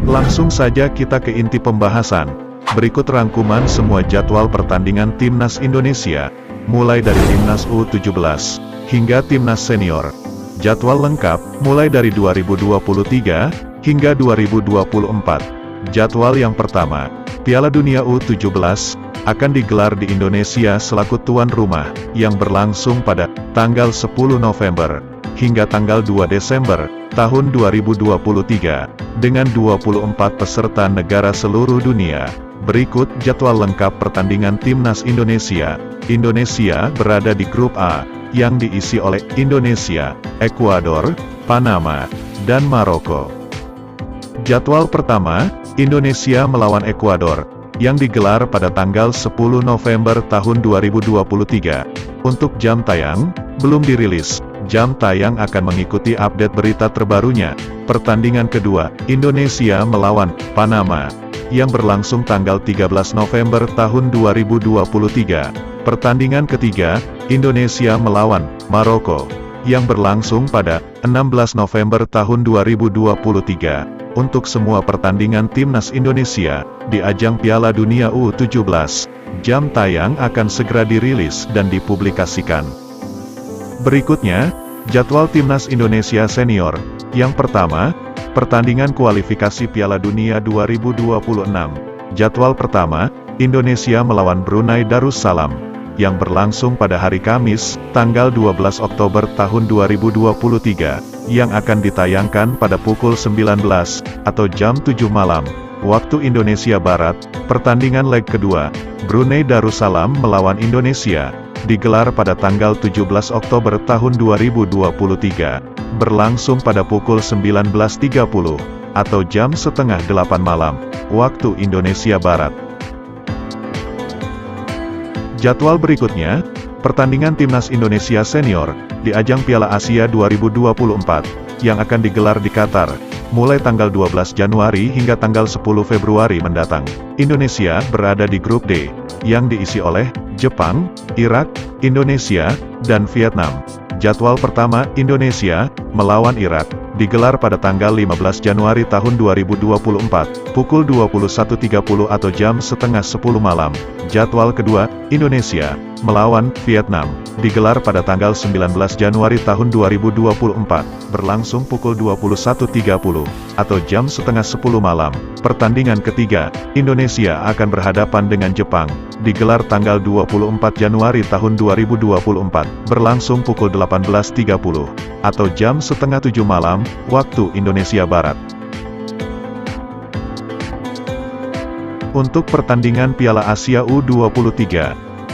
Langsung saja kita ke inti pembahasan. Berikut rangkuman semua jadwal pertandingan Timnas Indonesia, mulai dari Timnas U17 hingga Timnas Senior. Jadwal lengkap, mulai dari 2023 hingga 2024. Jadwal yang pertama, Piala Dunia U17 akan digelar di Indonesia selaku tuan rumah, yang berlangsung pada tanggal 10 November hingga tanggal 2 Desember tahun 2023, dengan 24 peserta negara seluruh dunia. Berikut jadwal lengkap pertandingan Timnas Indonesia. Indonesia berada di grup A, yang diisi oleh Indonesia, Ekuador, Panama, dan Maroko. Jadwal pertama, Indonesia melawan Ekuador, yang digelar pada tanggal 10 November tahun 2023. Untuk jam tayang, belum dirilis. Jam tayang akan mengikuti update berita terbarunya. Pertandingan kedua, Indonesia melawan Panama, yang berlangsung tanggal 13 November tahun 2023. Pertandingan ketiga, Indonesia melawan Maroko, yang berlangsung pada 16 November tahun 2023. Untuk semua pertandingan Timnas Indonesia di ajang Piala Dunia U17, jam tayang akan segera dirilis dan dipublikasikan. Berikutnya, jadwal Timnas Indonesia Senior. Yang pertama, pertandingan kualifikasi Piala Dunia 2026. Jadwal pertama, Indonesia melawan Brunei Darussalam, yang berlangsung pada hari Kamis, tanggal 12 Oktober tahun 2023, yang akan ditayangkan pada pukul 19, atau jam 7 malam, waktu Indonesia Barat. Pertandingan leg kedua, Brunei Darussalam melawan Indonesia, digelar pada tanggal 17 Oktober tahun 2023, berlangsung pada pukul 19.30, atau jam setengah 8 malam, waktu Indonesia Barat. Jadwal berikutnya, pertandingan Timnas Indonesia Senior, di ajang Piala Asia 2024, yang akan digelar di Qatar, mulai tanggal 12 Januari hingga tanggal 10 Februari mendatang. Indonesia berada di grup D, yang diisi oleh Jepang, Irak, Indonesia, dan Vietnam. Jadwal pertama, Indonesia melawan Irak, digelar pada tanggal 15 Januari tahun 2024, pukul 21.30 atau jam setengah 10 malam. Jadwal kedua, Indonesia melawan Vietnam, digelar pada tanggal 19 Januari tahun 2024, berlangsung pukul 21.30, atau jam setengah 10 malam. Pertandingan ketiga, Indonesia akan berhadapan dengan Jepang, digelar tanggal 24 Januari tahun 2024, berlangsung pukul 18.30, atau jam setengah 7 malam, waktu Indonesia Barat. Untuk pertandingan Piala Asia U23,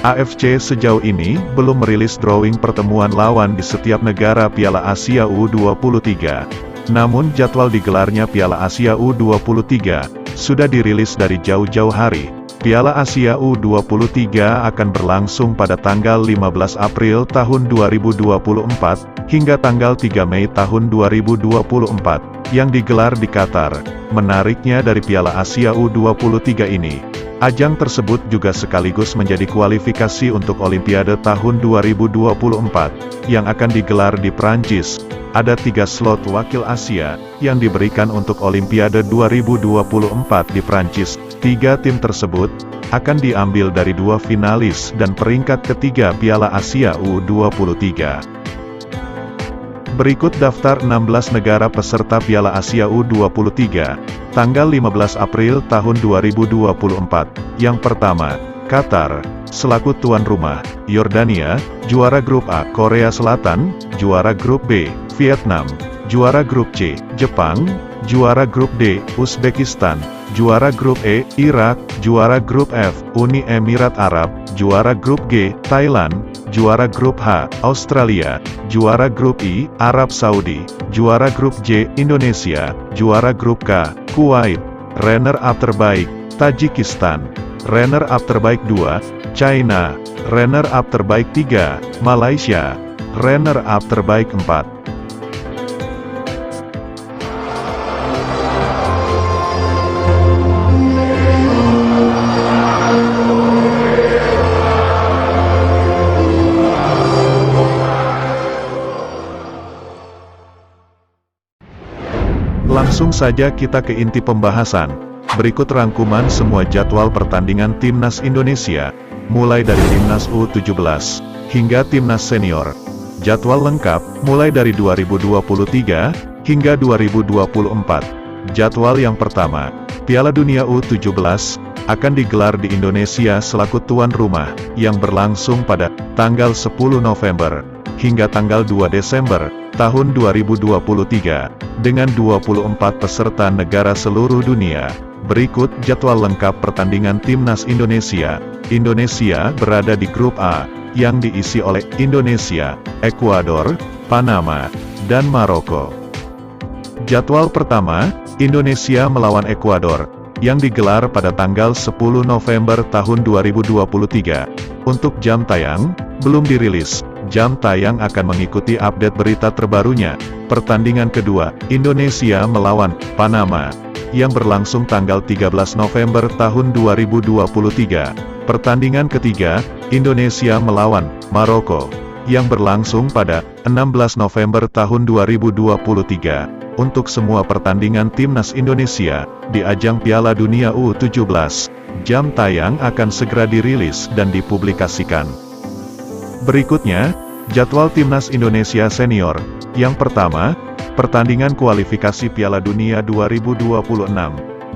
AFC sejauh ini belum merilis drawing pertemuan lawan di setiap negara Piala Asia U23. Namun jadwal digelarnya Piala Asia U23 sudah dirilis dari jauh-jauh hari. Piala Asia U23 akan berlangsung pada tanggal 15 April tahun 2024, hingga tanggal 3 Mei tahun 2024, yang digelar di Qatar. Menariknya dari Piala Asia U23 ini, ajang tersebut juga sekaligus menjadi kualifikasi untuk Olimpiade tahun 2024, yang akan digelar di Prancis. Ada 3 slot wakil Asia, yang diberikan untuk Olimpiade 2024 di Prancis. 3 tim tersebut akan diambil dari 2 finalis dan peringkat ketiga Piala Asia U23. Berikut daftar 16 negara peserta Piala Asia U23, tanggal 15 April tahun 2024. Yang pertama, Qatar, selaku tuan rumah. Yordania, juara grup A. Korea Selatan, juara grup B. Vietnam, juara grup C. Jepang, juara grup D. Uzbekistan, juara grup E. Irak, juara grup F. Uni Emirat Arab, juara grup G. Thailand, juara grup H. Australia, juara grup I. Arab Saudi, juara grup J. Indonesia, juara grup K. Kuwait, runner-up terbaik, Tajikistan, runner-up terbaik 2, China, runner-up terbaik 3, Malaysia, runner-up terbaik 4. Langsung saja kita ke inti pembahasan. Berikut rangkuman semua jadwal pertandingan Timnas Indonesia, mulai dari Timnas U17 hingga Timnas Senior. Jadwal lengkap, mulai dari 2023 hingga 2024. Jadwal yang pertama, Piala Dunia U17 akan digelar di Indonesia selaku tuan rumah, yang berlangsung pada tanggal 10 November hingga tanggal 2 Desember tahun 2023, dengan 24 peserta negara seluruh dunia. Berikut jadwal lengkap pertandingan Timnas Indonesia. Indonesia berada di grup A, yang diisi oleh Indonesia, Ekuador, Panama, dan Maroko. Jadwal pertama, Indonesia melawan Ekuador, yang digelar pada tanggal 10 November tahun 2023. Untuk jam tayang, belum dirilis. Jam tayang akan mengikuti update berita terbarunya. Pertandingan kedua, Indonesia melawan Panama, yang berlangsung tanggal 13 November tahun 2023. Pertandingan ketiga, Indonesia melawan Maroko, yang berlangsung pada 16 November tahun 2023. Untuk semua pertandingan Timnas Indonesia di ajang Piala Dunia U17, jam tayang akan segera dirilis dan dipublikasikan. Berikutnya, jadwal Timnas Indonesia Senior. Yang pertama, pertandingan kualifikasi Piala Dunia 2026.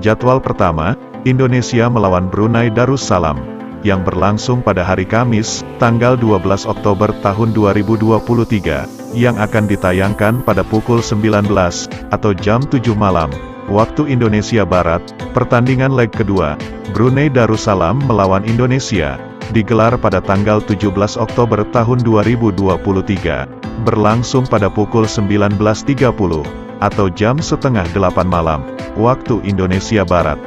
Jadwal pertama, Indonesia melawan Brunei Darussalam, yang berlangsung pada hari Kamis, tanggal 12 Oktober tahun 2023, yang akan ditayangkan pada pukul 19, atau jam 7 malam, waktu Indonesia Barat. Pertandingan leg kedua, Brunei Darussalam melawan Indonesia, digelar pada tanggal 17 Oktober tahun 2023, berlangsung pada pukul 19.30, atau jam setengah 8 malam, waktu Indonesia Barat.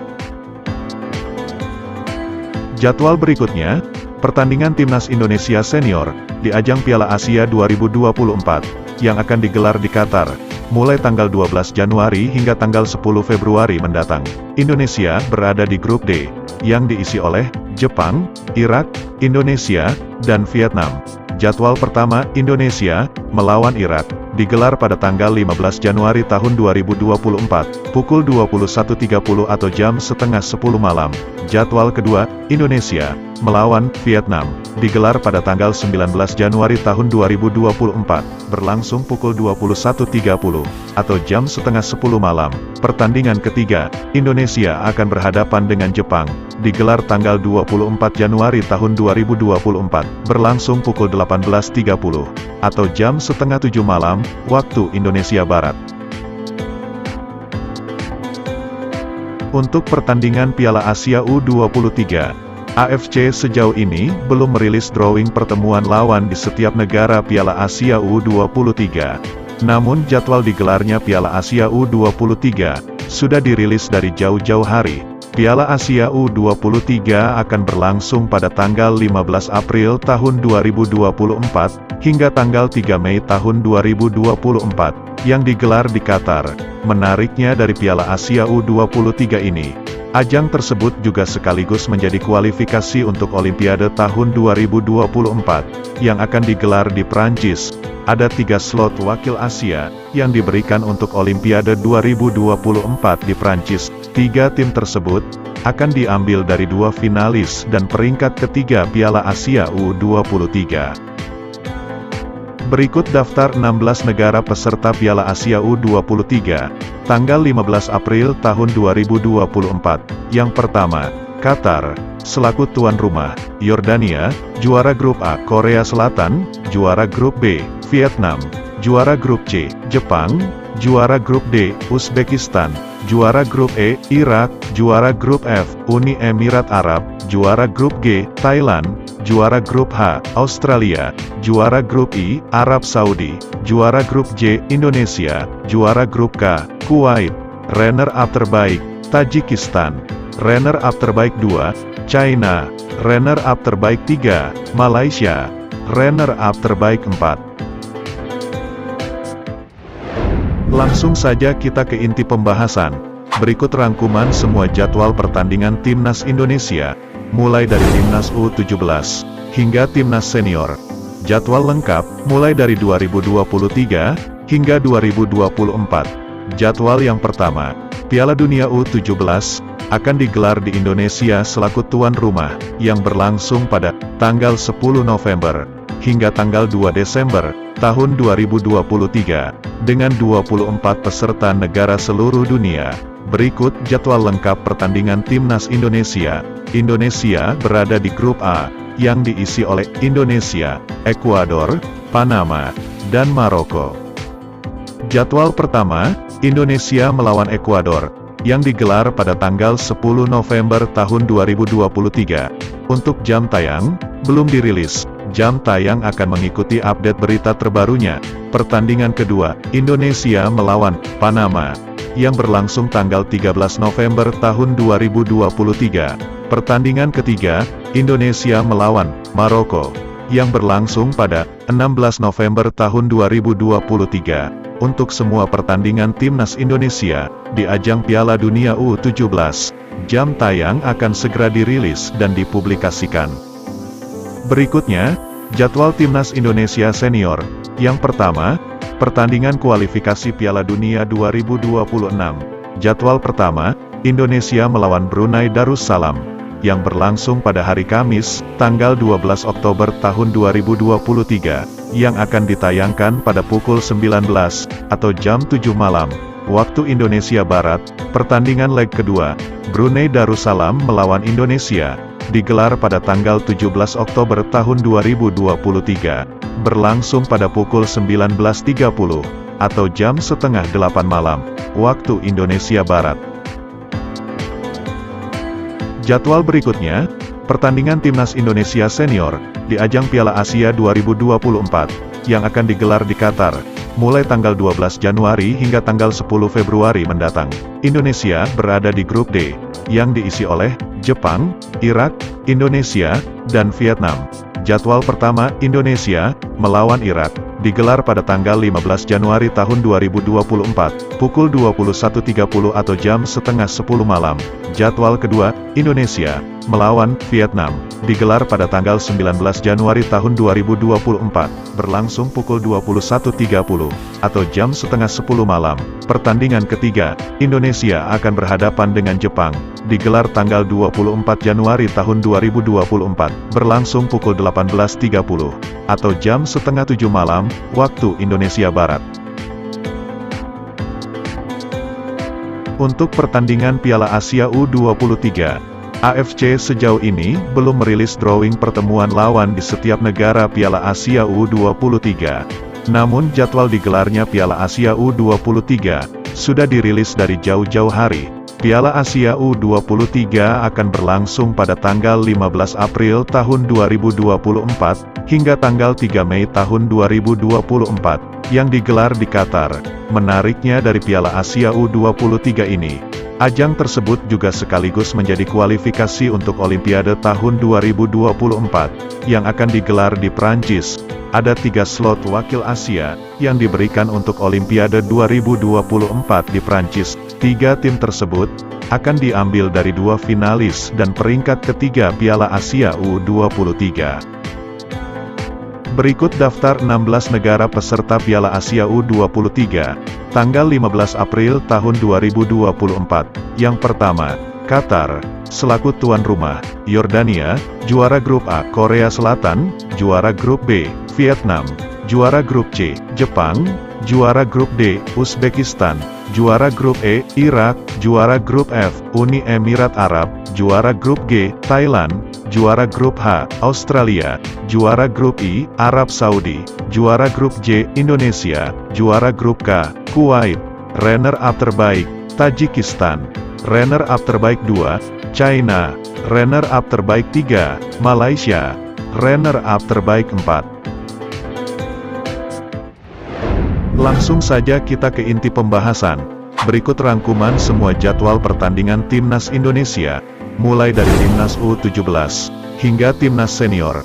Jadwal berikutnya, pertandingan Timnas Indonesia Senior, di ajang Piala Asia 2024, yang akan digelar di Qatar, mulai tanggal 12 Januari hingga tanggal 10 Februari mendatang. Indonesia berada di grup D, yang diisi oleh Jepang, Irak, Indonesia, dan Vietnam. Jadwal pertama, Indonesia melawan Irak, digelar pada tanggal 15 Januari tahun 2024, pukul 21.30 atau jam setengah 10 malam. Jadwal kedua, Indonesia melawan Vietnam, digelar pada tanggal 19 Januari tahun 2024, berlangsung pukul 21.30, atau jam setengah 10 malam. Pertandingan ketiga, Indonesia akan berhadapan dengan Jepang, digelar tanggal 24 Januari tahun 2024, berlangsung pukul 18.30, atau jam setengah 7 malam, waktu Indonesia Barat. Untuk pertandingan Piala Asia U23, AFC sejauh ini belum merilis drawing pertemuan lawan di setiap negara Piala Asia U23. Namun jadwal digelarnya Piala Asia U23 sudah dirilis dari jauh-jauh hari. Piala Asia U23 akan berlangsung pada tanggal 15 April tahun 2024, hingga tanggal 3 Mei tahun 2024, yang digelar di Qatar. Menariknya dari Piala Asia U23 ini, ajang tersebut juga sekaligus menjadi kualifikasi untuk Olimpiade tahun 2024, yang akan digelar di Prancis. Ada 3 slot wakil Asia, yang diberikan untuk Olimpiade 2024 di Prancis. 3 tim tersebut akan diambil dari 2 finalis dan peringkat ketiga Piala Asia U23. Berikut daftar 16 negara peserta Piala Asia U23, tanggal 15 April tahun 2024. Yang pertama, Qatar, selaku tuan rumah. Yordania, juara grup A. Korea Selatan, juara grup B. Vietnam, juara grup C. Jepang, juara grup D. Uzbekistan, juara grup E. Irak, juara grup F. Uni Emirat Arab, juara grup G. Thailand, juara grup H. Australia, juara grup I. Arab Saudi, juara grup J. Indonesia, juara grup K. Kuwait, runner-up terbaik, Tajikistan, runner-up terbaik 2, China, runner-up terbaik 3, Malaysia, runner-up terbaik 4. Langsung saja kita ke inti pembahasan. Berikut rangkuman semua jadwal pertandingan Timnas Indonesia, mulai dari Timnas U17 hingga Timnas Senior. Jadwal lengkap, mulai dari 2023 hingga 2024. Jadwal yang pertama, Piala Dunia U17 akan digelar di Indonesia selaku tuan rumah, yang berlangsung pada tanggal 10 November hingga tanggal 2 Desember tahun 2023 dengan 24 peserta negara seluruh dunia. Berikut jadwal lengkap pertandingan Timnas Indonesia. Indonesia berada di grup A yang diisi oleh Indonesia, Ekuador, Panama, dan Maroko. Jadwal pertama, Indonesia melawan Ekuador, yang digelar pada tanggal 10 November tahun 2023. Untuk jam tayang, belum dirilis. Jam tayang akan mengikuti update berita terbarunya. Pertandingan kedua, Indonesia melawan Panama, yang berlangsung tanggal 13 November tahun 2023. Pertandingan ketiga, Indonesia melawan Maroko, yang berlangsung pada 16 November tahun 2023. Untuk semua pertandingan Timnas Indonesia di ajang Piala Dunia U17, jam tayang akan segera dirilis dan dipublikasikan. Berikutnya, jadwal Timnas Indonesia Senior. Yang pertama, pertandingan kualifikasi Piala Dunia 2026. Jadwal pertama, Indonesia melawan Brunei Darussalam, yang berlangsung pada hari Kamis, tanggal 12 Oktober tahun 2023, yang akan ditayangkan pada pukul 19, atau jam 7 malam, waktu Indonesia Barat. Pertandingan leg kedua, Brunei Darussalam melawan Indonesia, digelar pada tanggal 17 Oktober tahun 2023, berlangsung pada pukul 19.30, atau jam setengah 8 malam, waktu Indonesia Barat. Jadwal berikutnya, pertandingan Timnas Indonesia Senior, di ajang Piala Asia 2024, yang akan digelar di Qatar, mulai tanggal 12 Januari hingga tanggal 10 Februari mendatang. Indonesia berada di grup D, yang diisi oleh Jepang, Irak, Indonesia, dan Vietnam. Jadwal pertama, Indonesia melawan Irak, digelar pada tanggal 15 Januari tahun 2024, pukul 21.30 atau jam setengah 10 malam. Jadwal kedua, Indonesia melawan Vietnam, digelar pada tanggal 19 Januari tahun 2024, berlangsung pukul 21.30, atau jam setengah 10 malam. Pertandingan ketiga, Indonesia akan berhadapan dengan Jepang, digelar tanggal 24 Januari tahun 2024, berlangsung pukul 18.30, atau jam setengah 7 malam, waktu Indonesia Barat. Untuk pertandingan Piala Asia U23, AFC sejauh ini belum merilis drawing pertemuan lawan di setiap negara Piala Asia U23. Namun jadwal digelarnya Piala Asia U23 sudah dirilis dari jauh-jauh hari. Piala Asia U23 akan berlangsung pada tanggal 15 April tahun 2024 hingga tanggal 3 Mei tahun 2024 yang digelar di Qatar. Menariknya dari Piala Asia U23 ini, ajang tersebut juga sekaligus menjadi kualifikasi untuk Olimpiade tahun 2024 yang akan digelar di Prancis. Ada 3 slot wakil Asia yang diberikan untuk Olimpiade 2024 di Prancis. 3 tim tersebut akan diambil dari 2 finalis dan peringkat ketiga Piala Asia U23. Berikut daftar 16 negara peserta Piala Asia U23, tanggal 15 April tahun 2024. Yang pertama, Qatar, selaku tuan rumah. Yordania, juara grup A. Korea Selatan, juara grup B. Vietnam, juara grup C. Jepang, juara grup D. Uzbekistan, juara grup E. Irak, juara grup F. Uni Emirat Arab, juara grup G. Thailand, juara grup H. Australia, juara grup I. Arab Saudi, juara grup J. Indonesia, juara grup K. Kuwait, runner-up terbaik, Tajikistan, runner-up terbaik 2, China, runner-up terbaik 3, Malaysia, runner-up terbaik 4. Langsung saja kita ke inti pembahasan. Berikut rangkuman semua jadwal pertandingan Timnas Indonesia, mulai dari Timnas U17 hingga Timnas Senior.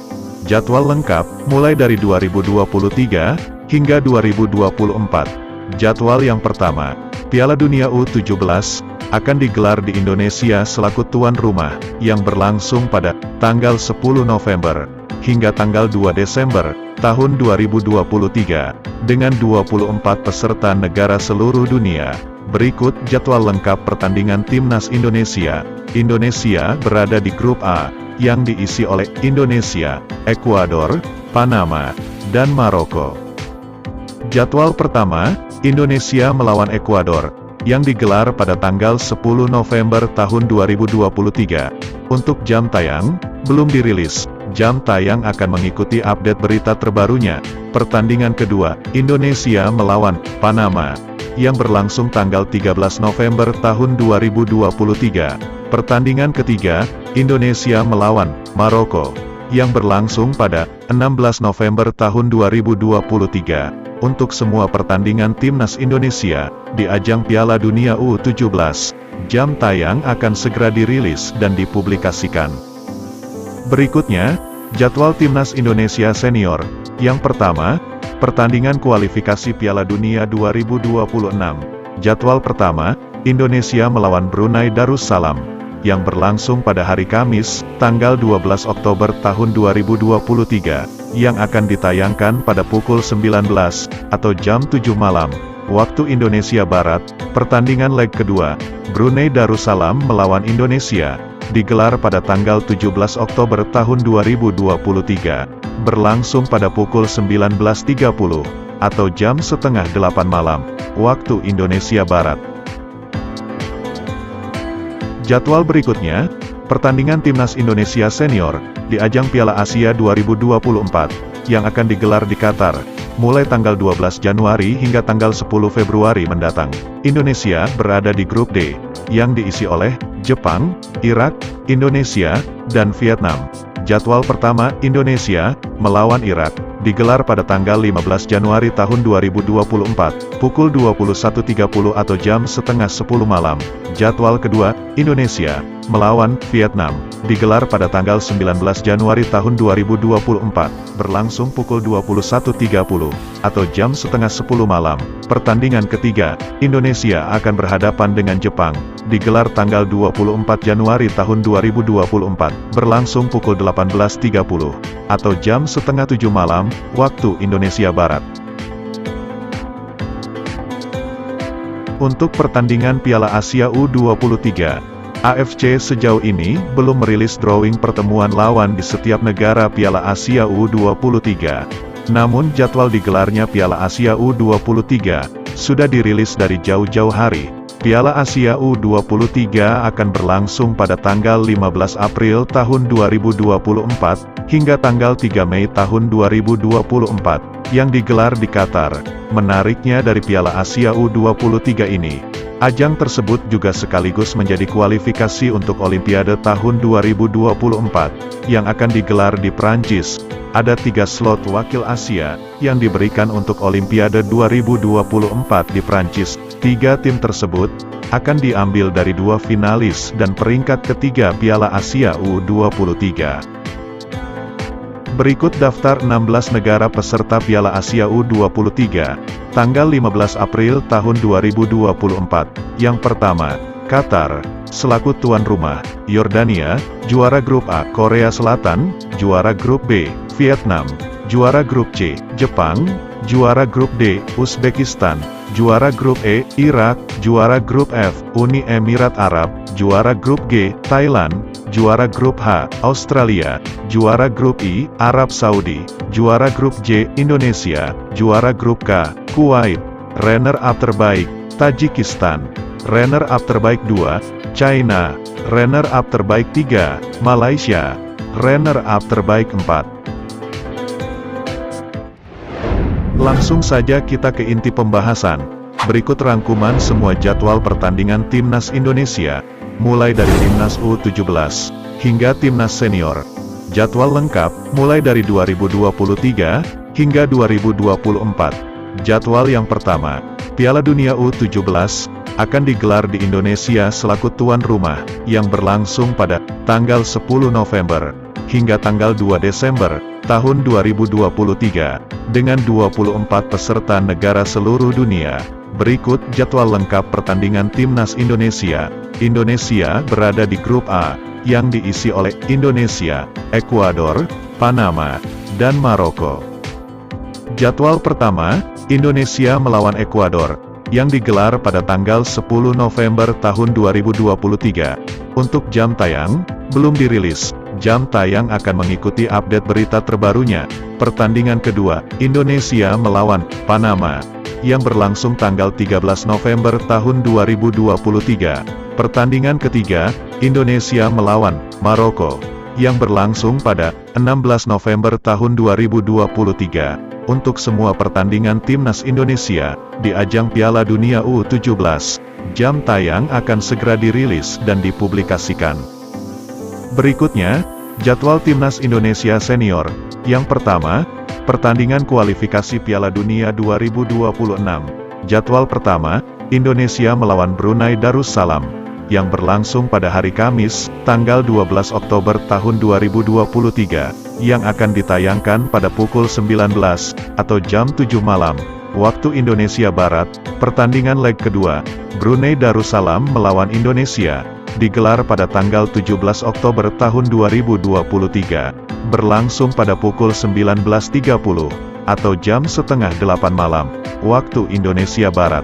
Jadwal lengkap, mulai dari 2023 hingga 2024. Jadwal yang pertama, Piala Dunia U17 akan digelar di Indonesia selaku tuan rumah, yang berlangsung pada tanggal 10 November hingga tanggal 2 Desember tahun 2023 dengan 24 peserta negara seluruh dunia. Berikut jadwal lengkap pertandingan Timnas Indonesia. Indonesia berada di grup A yang diisi oleh Indonesia, Ekuador, Panama, dan Maroko. Jadwal pertama, Indonesia melawan Ekuador, yang digelar pada tanggal 10 November tahun 2023. Untuk jam tayang, belum dirilis. Jam tayang akan mengikuti update berita terbarunya. Pertandingan kedua, Indonesia melawan Panama, yang berlangsung tanggal 13 November tahun 2023. Pertandingan ketiga, Indonesia melawan Maroko, yang berlangsung pada 16 November tahun 2023. Untuk semua pertandingan Timnas Indonesia di ajang Piala Dunia U17, jam tayang akan segera dirilis dan dipublikasikan. Berikutnya, jadwal Timnas Indonesia Senior. Yang pertama, pertandingan kualifikasi Piala Dunia 2026. Jadwal pertama, Indonesia melawan Brunei Darussalam, yang berlangsung pada hari Kamis, tanggal 12 Oktober tahun 2023, yang akan ditayangkan pada pukul 19, atau jam 7 malam, waktu Indonesia Barat. Pertandingan leg kedua, Brunei Darussalam melawan Indonesia, digelar pada tanggal 17 Oktober tahun 2023, berlangsung pada pukul 19.30, atau jam setengah 8 malam, waktu Indonesia Barat. Jadwal berikutnya, pertandingan Timnas Indonesia Senior, di ajang Piala Asia 2024, yang akan digelar di Qatar, mulai tanggal 12 Januari hingga tanggal 10 Februari mendatang. Indonesia berada di grup D, yang diisi oleh Jepang, Irak, Indonesia, dan Vietnam. Jadwal pertama, Indonesia melawan Irak, digelar pada tanggal 15 Januari tahun 2024, pukul 21.30 atau jam setengah 10 malam. Jadwal kedua, Indonesia melawan Vietnam, digelar pada tanggal 19 Januari tahun 2024, berlangsung pukul 21.30, atau jam setengah 10 malam. Pertandingan ketiga, Indonesia akan berhadapan dengan Jepang, digelar tanggal 24 Januari tahun 2024, berlangsung pukul 18.30, atau jam setengah 7 malam, waktu Indonesia Barat. Untuk pertandingan Piala Asia U23, AFC sejauh ini belum merilis drawing pertemuan lawan di setiap negara Piala Asia U23. Namun jadwal digelarnya Piala Asia U23 sudah dirilis dari jauh-jauh hari. Piala Asia U23 akan berlangsung pada tanggal 15 April tahun 2024, hingga tanggal 3 Mei tahun 2024, yang digelar di Qatar. Menariknya dari Piala Asia U23 ini, ajang tersebut juga sekaligus menjadi kualifikasi untuk Olimpiade tahun 2024, yang akan digelar di Prancis. Ada 3 slot wakil Asia, yang diberikan untuk Olimpiade 2024 di Prancis. 3 tim tersebut, akan diambil dari 2 finalis dan peringkat ketiga Piala Asia U23. Berikut daftar 16 negara peserta Piala Asia U23, tanggal 15 April tahun 2024. Yang pertama, Qatar, selaku tuan rumah. Yordania, juara grup A. Korea Selatan, juara grup B. Vietnam, juara grup C. Jepang, juara grup D. Uzbekistan, juara grup E. Irak, juara grup F. Uni Emirat Arab, juara grup G. Thailand, juara grup H. Australia, juara grup I. Arab Saudi, juara grup J. Indonesia, juara grup K. Kuwait, runner-up terbaik, Tajikistan, runner-up terbaik 2, China, runner-up terbaik 3, Malaysia, runner-up terbaik 4. Langsung saja kita ke inti pembahasan. Berikut rangkuman semua jadwal pertandingan Timnas Indonesia, mulai dari Timnas U17 hingga Timnas Senior. Jadwal lengkap, mulai dari 2023 hingga 2024. Jadwal yang pertama, Piala Dunia U17 akan digelar di Indonesia selaku tuan rumah, yang berlangsung pada tanggal 10 November hingga tanggal 2 Desember tahun 2023, dengan 24 peserta negara seluruh dunia. Berikut jadwal lengkap pertandingan Timnas Indonesia. Indonesia berada di grup A, yang diisi oleh Indonesia, Ekuador, Panama, dan Maroko. Jadwal pertama, Indonesia melawan Ekuador, yang digelar pada tanggal 10 November tahun 2023. Untuk jam tayang, belum dirilis. Jam tayang akan mengikuti update berita terbarunya. Pertandingan kedua, Indonesia melawan Panama, yang berlangsung tanggal 13 November tahun 2023. Pertandingan ketiga, Indonesia melawan Maroko, yang berlangsung pada 16 November tahun 2023. Untuk semua pertandingan timnas Indonesia di ajang Piala Dunia U17, jam tayang akan segera dirilis dan dipublikasikan. Berikutnya, jadwal timnas Indonesia senior. Yang pertama, pertandingan kualifikasi Piala Dunia 2026. Jadwal pertama, Indonesia melawan Brunei Darussalam, yang berlangsung pada hari Kamis, tanggal 12 Oktober tahun 2023, yang akan ditayangkan pada pukul 19, atau jam 7 malam, waktu Indonesia Barat. Pertandingan leg kedua, Brunei Darussalam melawan Indonesia, digelar pada tanggal 17 Oktober tahun 2023, berlangsung pada pukul 19.30, atau jam setengah 8 malam, waktu Indonesia Barat.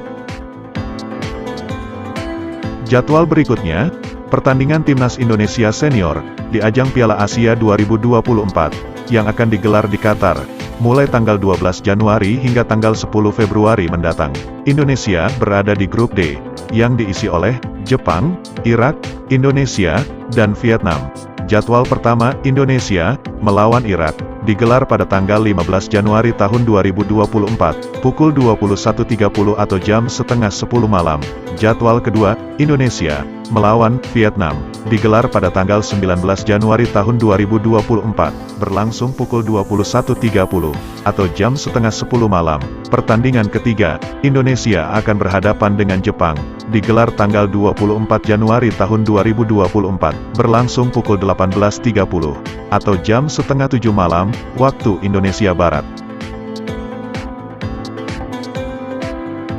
Jadwal berikutnya, pertandingan timnas Indonesia senior, di ajang Piala Asia 2024, yang akan digelar di Qatar, mulai tanggal 12 Januari hingga tanggal 10 Februari mendatang. Indonesia berada di grup D, yang diisi oleh Jepang, Irak, Indonesia, dan Vietnam. Jadwal pertama, Indonesia melawan Irak, digelar pada tanggal 15 Januari tahun 2024, pukul 21.30 atau jam setengah 10 malam. Jadwal kedua, Indonesia melawan Vietnam, digelar pada tanggal 19 Januari tahun 2024, berlangsung pukul 21.30, atau jam setengah 10 malam. Pertandingan ketiga, Indonesia akan berhadapan dengan Jepang, digelar tanggal 24 Januari tahun 2024, berlangsung pukul 18.30, atau jam setengah 7 malam, waktu Indonesia Barat.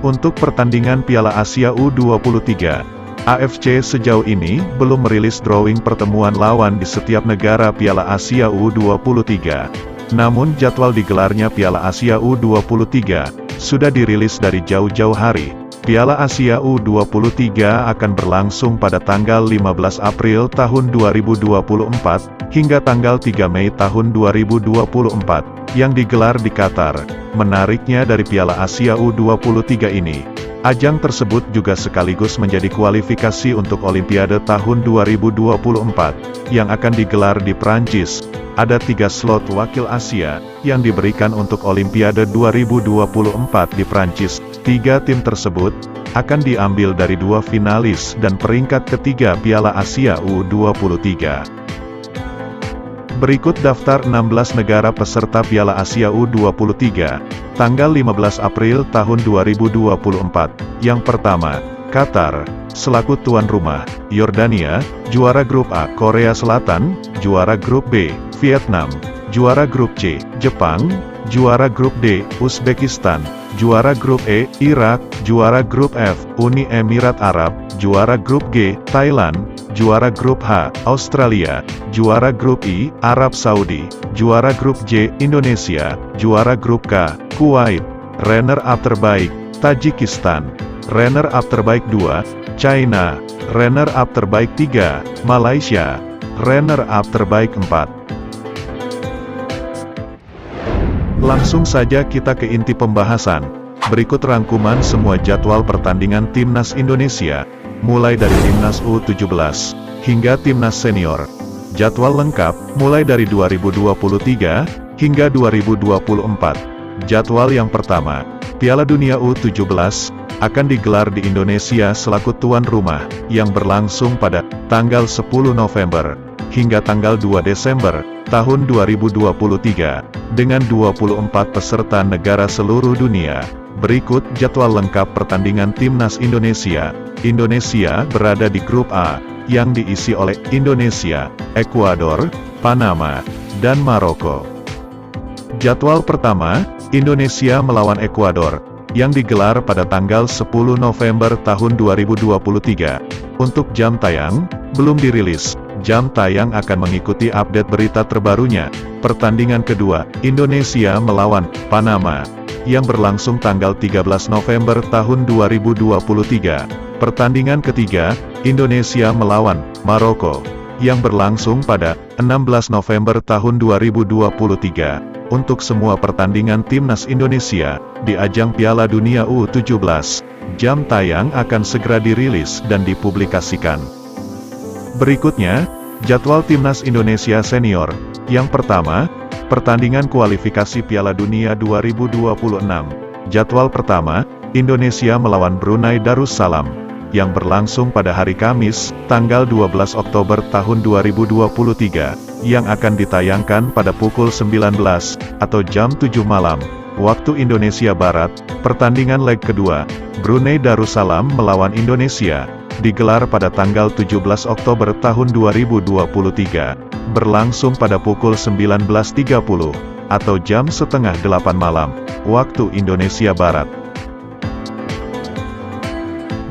Untuk pertandingan Piala Asia U23, AFC sejauh ini belum merilis drawing pertemuan lawan di setiap negara Piala Asia U23. Namun jadwal digelarnya Piala Asia U23 sudah dirilis dari jauh-jauh hari. Piala Asia U23 akan berlangsung pada tanggal 15 April tahun 2024, hingga tanggal 3 Mei tahun 2024, yang digelar di Qatar. Menariknya dari Piala Asia U23 ini, ajang tersebut juga sekaligus menjadi kualifikasi untuk Olimpiade tahun 2024, yang akan digelar di Prancis. Ada 3 slot wakil Asia, yang diberikan untuk Olimpiade 2024 di Prancis. 3 tim tersebut, akan diambil dari 2 finalis dan peringkat ketiga Piala Asia U23. Berikut daftar 16 negara peserta Piala Asia U23, tanggal 15 April tahun 2024. Yang pertama, Qatar, selaku tuan rumah. Yordania, juara grup A. Korea Selatan, juara grup B. Vietnam, juara grup C. Jepang, juara grup D. Uzbekistan, juara grup E. Irak, juara grup F. Uni Emirat Arab, juara grup G. Thailand, juara grup H. Australia, juara grup I. Arab Saudi, juara grup J. Indonesia, juara grup K. Kuwait, runner-up terbaik, Tajikistan, runner-up terbaik 2, China, runner-up terbaik 3, Malaysia, runner-up terbaik 4. Langsung saja kita ke inti pembahasan. Berikut rangkuman semua jadwal pertandingan timnas Indonesia, mulai dari timnas U17 hingga timnas senior. Jadwal lengkap mulai dari 2023 hingga 2024. Jadwal yang pertama, Piala Dunia U17 akan digelar di Indonesia selaku tuan rumah, yang berlangsung pada tanggal 10 November hingga tanggal 2 Desember tahun 2023, dengan 24 peserta negara seluruh dunia. Berikut jadwal lengkap pertandingan timnas Indonesia. Indonesia berada di grup A, yang diisi oleh Indonesia, Ekuador, Panama, dan Maroko. Jadwal pertama, Indonesia melawan Ekuador, yang digelar pada tanggal 10 November tahun 2023. Untuk jam tayang, belum dirilis. Jam tayang akan mengikuti update berita terbarunya. Pertandingan kedua, Indonesia melawan Panama, yang berlangsung tanggal 13 November tahun 2023. Pertandingan ketiga, Indonesia melawan Maroko, yang berlangsung pada 16 November tahun 2023. Untuk semua pertandingan Timnas Indonesia di ajang Piala Dunia U17, jam tayang akan segera dirilis dan dipublikasikan. Berikutnya, jadwal Timnas Indonesia Senior. Yang pertama, pertandingan kualifikasi Piala Dunia 2026. Jadwal pertama, Indonesia melawan Brunei Darussalam, yang berlangsung pada hari Kamis, tanggal 12 Oktober tahun 2023, yang akan ditayangkan pada pukul 19, atau jam 7 malam, waktu Indonesia Barat. Pertandingan leg kedua, Brunei Darussalam melawan Indonesia, digelar pada tanggal 17 Oktober tahun 2023, berlangsung pada pukul 19.30, atau jam setengah 8 malam, waktu Indonesia Barat.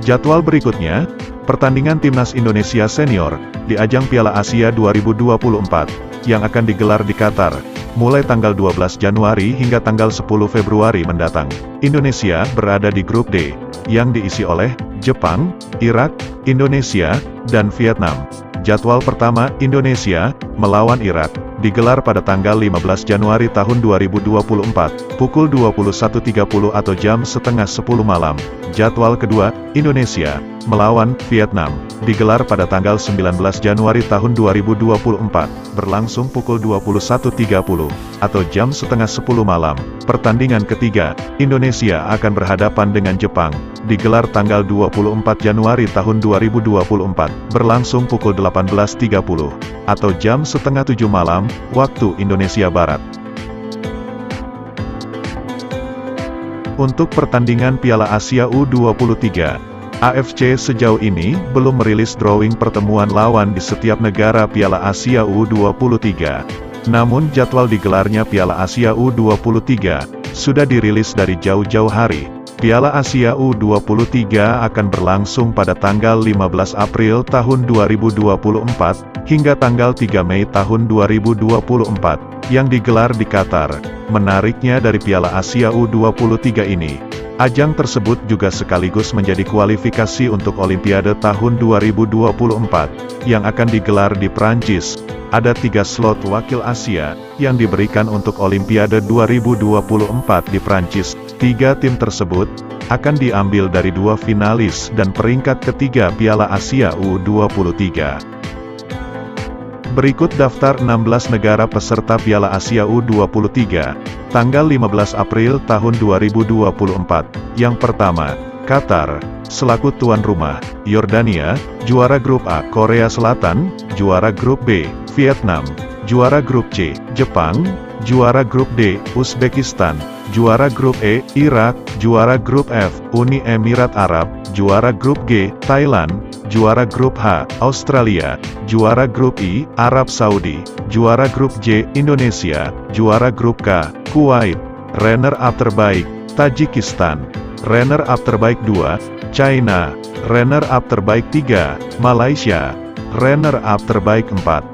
Jadwal berikutnya, pertandingan Timnas Indonesia Senior, di ajang Piala Asia 2024, yang akan digelar di Qatar, mulai tanggal 12 Januari hingga tanggal 10 Februari mendatang. Indonesia berada di grup D, yang diisi oleh Jepang, Irak, Indonesia, dan Vietnam. Jadwal pertama, Indonesia melawan Irak, digelar pada tanggal 15 Januari tahun 2024, pukul 21.30 atau jam setengah 10 malam. Jadwal kedua, Indonesia melawan Vietnam, digelar pada tanggal 19 Januari tahun 2024, berlangsung pukul 21.30, atau jam setengah 10 malam. Pertandingan ketiga, Indonesia akan berhadapan dengan Jepang, digelar tanggal 24 Januari tahun 2024, berlangsung pukul 18.30, atau jam setengah 7 malam, waktu Indonesia Barat. Untuk pertandingan Piala Asia U23, AFC sejauh ini belum merilis drawing pertemuan lawan di setiap negara Piala Asia U23. Namun jadwal digelarnya Piala Asia U23 sudah dirilis dari jauh-jauh hari. Piala Asia U23 akan berlangsung pada tanggal 15 April tahun 2024, hingga tanggal 3 Mei tahun 2024, yang digelar di Qatar. Menariknya dari Piala Asia U23 ini, ajang tersebut juga sekaligus menjadi kualifikasi untuk Olimpiade tahun 2024, yang akan digelar di Prancis. Ada 3 slot wakil Asia, yang diberikan untuk Olimpiade 2024 di Prancis. 3 tim tersebut akan diambil dari 2 finalis dan peringkat ketiga Piala Asia U23. Berikut daftar 16 negara peserta Piala Asia U23, tanggal 15 April tahun 2024. Yang pertama, Qatar, selaku tuan rumah. Yordania, juara grup A. Korea Selatan, juara grup B. Vietnam, juara grup C. Jepang, juara grup D. Uzbekistan, juara grup E. Irak, juara grup F. Uni Emirat Arab, juara grup G. Thailand, juara grup H. Australia, juara grup I. Arab Saudi, juara grup J. Indonesia, juara grup K. Kuwait, runner-up terbaik, Tajikistan, runner-up terbaik 2, China, runner-up terbaik 3, Malaysia, runner-up terbaik 4.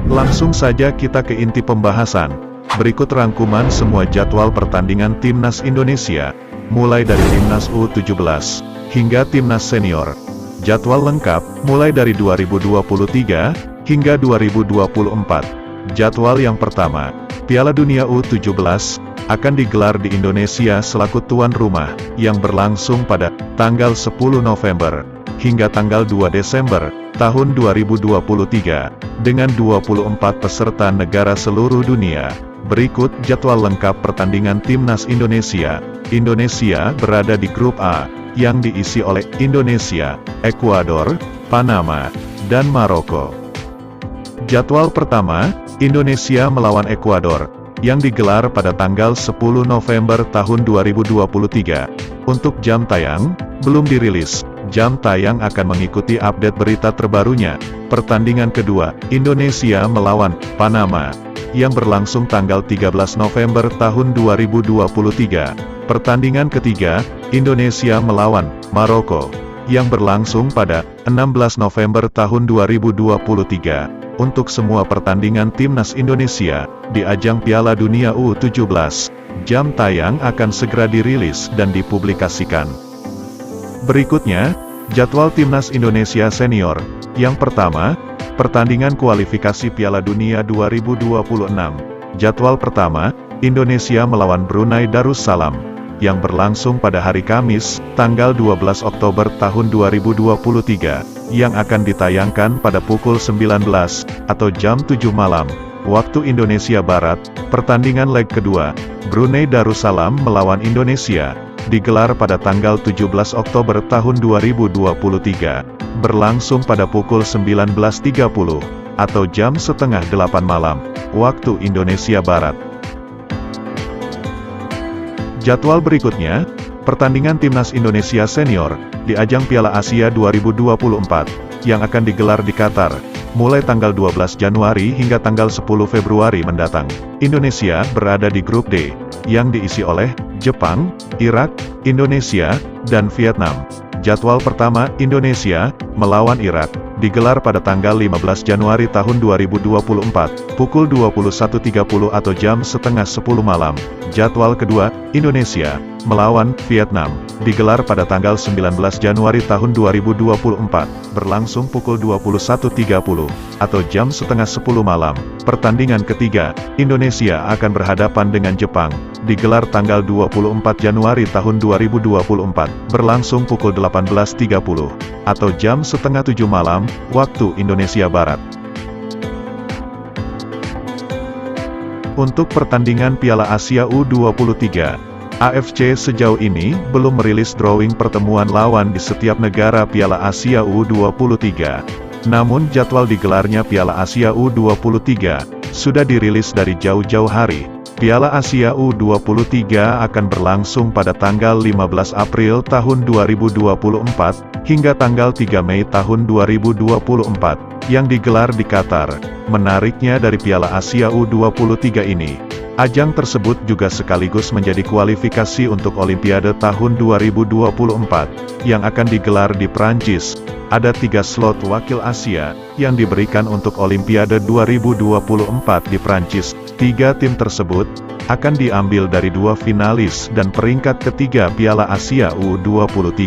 Langsung saja kita ke inti pembahasan. Berikut rangkuman semua jadwal pertandingan Timnas Indonesia, mulai dari Timnas U17 hingga Timnas Senior. Jadwal lengkap, mulai dari 2023 hingga 2024. Jadwal yang pertama, Piala Dunia U17 akan digelar di Indonesia selaku tuan rumah, yang berlangsung pada tanggal 10 November hingga tanggal 2 Desember tahun 2023, dengan 24 peserta negara seluruh dunia. Berikut jadwal lengkap pertandingan Timnas Indonesia. Indonesia berada di grup A, yang diisi oleh Indonesia, Ekuador, Panama, dan Maroko. Jadwal pertama, Indonesia melawan Ekuador, yang digelar pada tanggal 10 November tahun 2023. Untuk jam tayang, belum dirilis, jam tayang akan mengikuti update berita terbarunya. Pertandingan kedua, Indonesia melawan Panama, yang berlangsung tanggal 13 November tahun 2023. Pertandingan ketiga, Indonesia melawan Maroko, yang berlangsung pada 16 November tahun 2023. Untuk semua pertandingan timnas Indonesia di ajang Piala Dunia U17, jam tayang akan segera dirilis dan dipublikasikan. Berikutnya, jadwal timnas Indonesia senior. Yang pertama, pertandingan kualifikasi Piala Dunia 2026. Jadwal pertama, Indonesia melawan Brunei Darussalam, yang berlangsung pada hari Kamis, tanggal 12 Oktober tahun 2023, yang akan ditayangkan pada pukul 19, atau jam 7 malam, waktu Indonesia Barat. Pertandingan leg kedua, Brunei Darussalam melawan Indonesia, digelar pada tanggal 17 Oktober tahun 2023, berlangsung pada pukul 19.30, atau jam setengah 8 malam, waktu Indonesia Barat. Jadwal berikutnya, pertandingan timnas Indonesia senior, di ajang Piala Asia 2024, yang akan digelar di Qatar, mulai tanggal 12 Januari hingga tanggal 10 Februari mendatang. Indonesia berada di grup D, yang diisi oleh Jepang, Irak, Indonesia, dan Vietnam. Jadwal pertama, Indonesia melawan Irak, digelar pada tanggal 15 Januari tahun 2024, pukul 21.30 atau jam setengah 10 malam. Jadwal kedua, Indonesia melawan Vietnam, digelar pada tanggal 19 Januari tahun 2024, berlangsung pukul 21.30, atau jam setengah 10 malam. Pertandingan ketiga, Indonesia akan berhadapan dengan Jepang, digelar tanggal 24 Januari tahun 2024, berlangsung pukul 18.30, atau jam setengah 7 malam, waktu Indonesia Barat. Untuk pertandingan Piala Asia U23, AFC sejauh ini belum merilis drawing pertemuan lawan di setiap negara Piala Asia U23. Namun jadwal digelarnya Piala Asia U23 sudah dirilis dari jauh-jauh hari. Piala Asia U23 akan berlangsung pada tanggal 15 April tahun 2024, hingga tanggal 3 Mei tahun 2024, yang digelar di Qatar. Menariknya dari Piala Asia U23 ini, ajang tersebut juga sekaligus menjadi kualifikasi untuk Olimpiade tahun 2024, yang akan digelar di Prancis. Ada 3 slot wakil Asia, yang diberikan untuk Olimpiade 2024 di Prancis. 3 tim tersebut, akan diambil dari 2 finalis dan peringkat ketiga Piala Asia U23.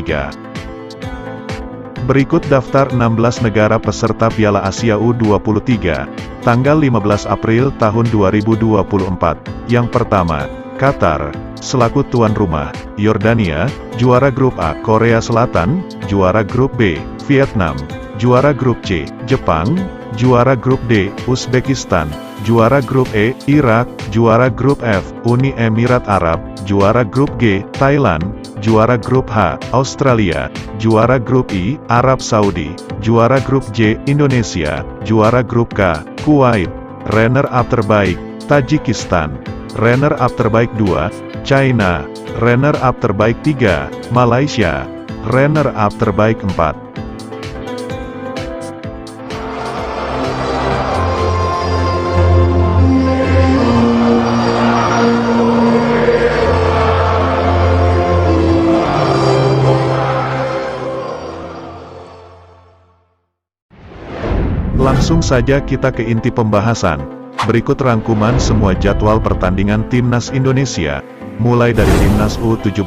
Berikut daftar 16 negara peserta Piala Asia U23, tanggal 15 April tahun 2024. Yang pertama, Qatar, selaku tuan rumah. Yordania, juara grup A. Korea Selatan, juara grup B. Vietnam, juara grup C. Jepang, juara grup D. Uzbekistan, juara grup E. Irak, juara grup F. Uni Emirat Arab, juara grup G. Thailand, juara grup H. Australia, juara grup I. Arab Saudi, juara grup J. Indonesia, juara grup K. Kuwait, runner-up terbaik, Tajikistan, runner-up terbaik 2, China, runner-up terbaik 3, Malaysia, runner-up terbaik 4. Langsung saja kita ke inti pembahasan. Berikut rangkuman semua jadwal pertandingan timnas Indonesia, mulai dari timnas U17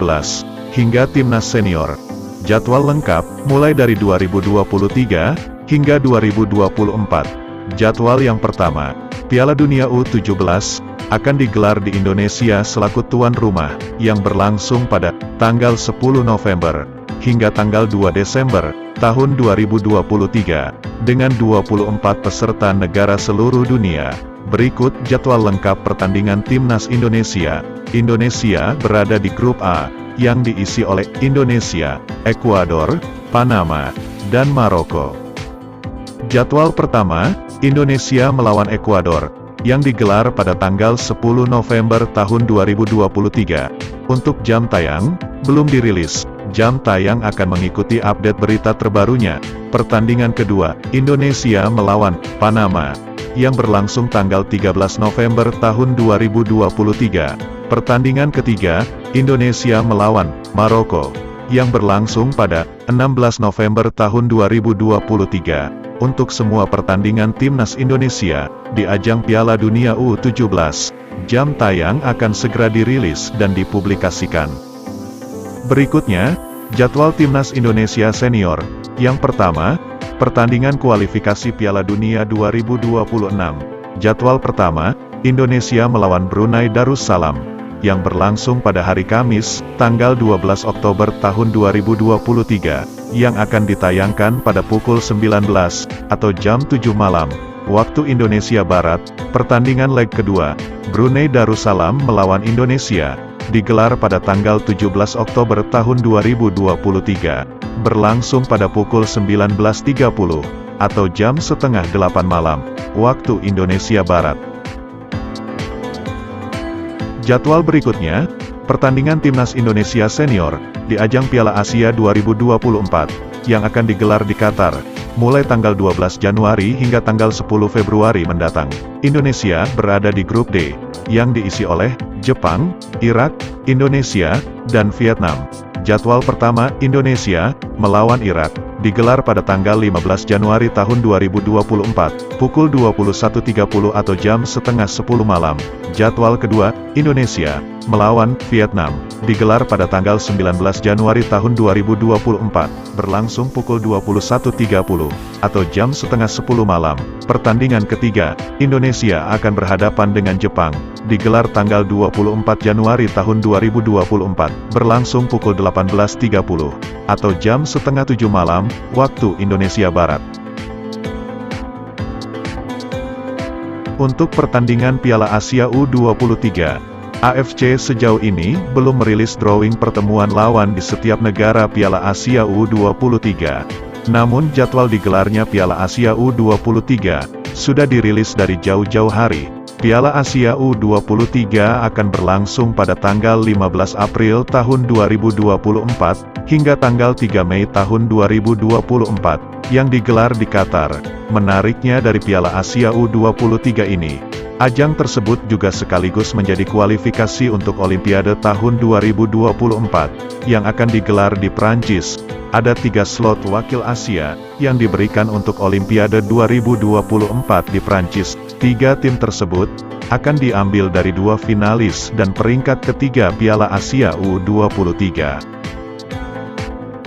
hingga timnas senior. Jadwal lengkap mulai dari 2023 hingga 2024. Jadwal yang pertama, Piala Dunia U17 akan digelar di Indonesia selaku tuan rumah, yang berlangsung pada tanggal 10 November hingga tanggal 2 Desember tahun 2023, dengan 24 peserta negara seluruh dunia. Berikut jadwal lengkap pertandingan timnas Indonesia. Indonesia berada di grup A, yang diisi oleh Indonesia, Ekuador, Panama, dan Maroko. Jadwal pertama, Indonesia melawan Ekuador, yang digelar pada tanggal 10 November tahun 2023. Untuk jam tayang, belum dirilis. Jam tayang akan mengikuti update berita terbarunya. Pertandingan kedua, Indonesia melawan Panama, yang berlangsung tanggal 13 November tahun 2023. Pertandingan ketiga, Indonesia melawan Maroko, yang berlangsung pada 16 November tahun 2023. Untuk semua pertandingan Timnas Indonesia di ajang Piala Dunia U17, jam tayang akan segera dirilis dan dipublikasikan. Berikutnya, jadwal Timnas Indonesia Senior. Yang pertama, pertandingan kualifikasi Piala Dunia 2026. Jadwal pertama, Indonesia melawan Brunei Darussalam, yang berlangsung pada hari Kamis, tanggal 12 Oktober tahun 2023, yang akan ditayangkan pada pukul 19, atau jam 7 malam, waktu Indonesia Barat. Pertandingan leg kedua, Brunei Darussalam melawan Indonesia, digelar pada tanggal 17 Oktober tahun 2023, berlangsung pada pukul 19.30, atau jam setengah 8 malam, waktu Indonesia Barat. Jadwal berikutnya, pertandingan Timnas Indonesia Senior, di ajang Piala Asia 2024, yang akan digelar di Qatar, mulai tanggal 12 Januari hingga tanggal 10 Februari mendatang. Indonesia berada di grup D, yang diisi oleh Jepang, Irak, Indonesia, dan Vietnam. Jadwal pertama, Indonesia melawan Irak, digelar pada tanggal 15 Januari tahun 2024, pukul 21.30 atau jam setengah 10 malam. Jadwal kedua, Indonesia melawan Vietnam, digelar pada tanggal 19 Januari tahun 2024, berlangsung pukul 21.30, atau jam setengah 10 malam. Pertandingan ketiga, Indonesia akan berhadapan dengan Jepang, digelar tanggal 24 Januari tahun 2024, berlangsung pukul 18.30, atau jam setengah 7 malam, waktu Indonesia Barat. Untuk pertandingan Piala Asia U23, AFC sejauh ini belum merilis drawing pertemuan lawan di setiap negara Piala Asia U23. Namun jadwal digelarnya Piala Asia U23 sudah dirilis dari jauh-jauh hari. Piala Asia U23 akan berlangsung pada tanggal 15 April tahun 2024, hingga tanggal 3 Mei tahun 2024, yang digelar di Qatar. Menariknya dari Piala Asia U23 ini, ajang tersebut juga sekaligus menjadi kualifikasi untuk Olimpiade tahun 2024, yang akan digelar di Prancis. Ada 3 slot wakil Asia, yang diberikan untuk Olimpiade 2024 di Prancis. 3 tim tersebut akan diambil dari 2 finalis dan peringkat ketiga Piala Asia U23.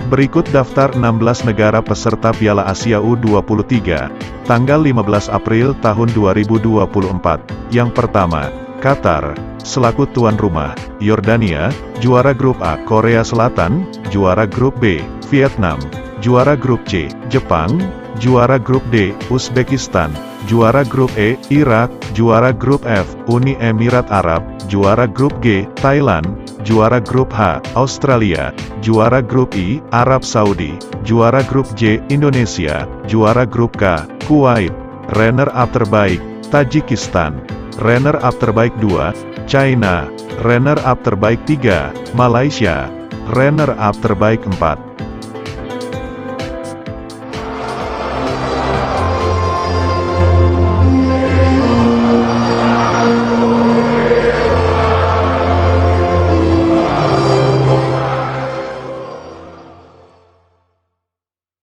Berikut daftar 16 negara peserta Piala Asia U23, tanggal 15 April tahun 2024. Yang pertama, Qatar, selaku tuan rumah. Yordania, juara grup A. Korea Selatan, juara grup B. Vietnam, juara grup C. Jepang, juara grup D. Uzbekistan, juara grup E. Irak, juara grup F. Uni Emirat Arab, juara grup G. Thailand, juara grup H. Australia, juara grup I. Arab Saudi, juara grup J. Indonesia, juara grup K. Kuwait, runner-up terbaik, Tajikistan, runner-up terbaik 2, China, runner-up terbaik 3, Malaysia, runner-up terbaik 4.